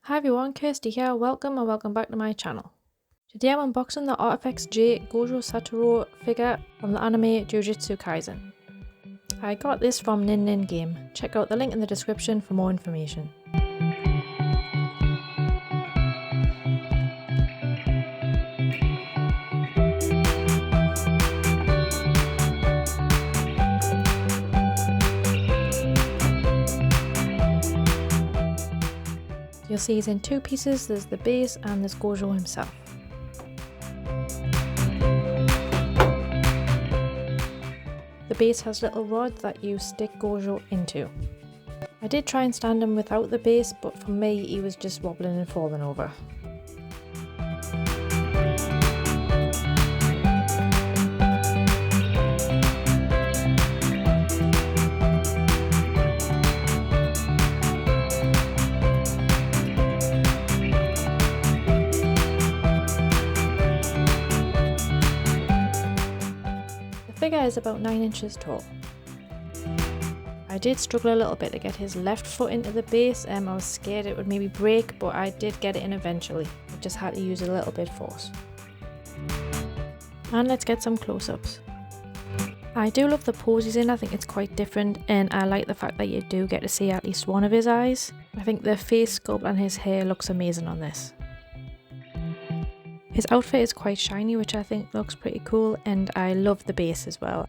Hi everyone, Kirsty here, welcome and welcome back to my channel. Today I'm unboxing the ARTFX J Gojo Satoru figure from the anime Jujutsu Kaisen. I got this from NIN NIN GAME, check out the link in the description for more information. You'll see he's in two pieces, there's the base and there's Gojou himself. The base has little rods that you stick Gojou into. I did try and stand him without the base, but for me he was just wobbling and falling over. The figure is about 9 inches tall. I did struggle a little bit to get his left foot into the base, I was scared it would maybe break, but I did get it in eventually. I just had to use a little bit of force. And let's get some close-ups. I do love the pose he's in, I think it's quite different, and I like the fact that you do get to see at least one of his eyes. I think the face sculpt and his hair looks amazing on this. His outfit is quite shiny, which I think looks pretty cool, and I love the base as well.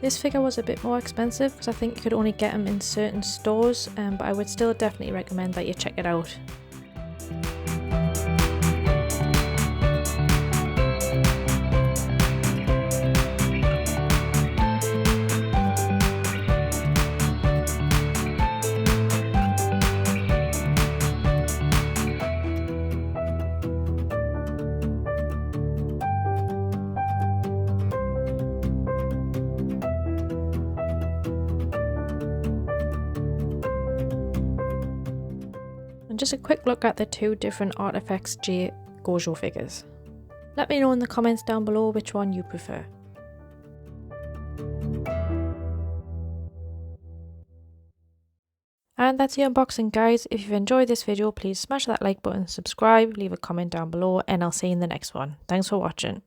This figure was a bit more expensive because I think you could only get him in certain stores, but I would still definitely recommend that you check it out. And just a quick look at the two different ARTFX J Gojou figures. Let me know in the comments down below which one you prefer. And that's the unboxing, guys. If you've enjoyed this video, please smash that like button, subscribe, leave a comment down below, and I'll see you in the next one. Thanks for watching.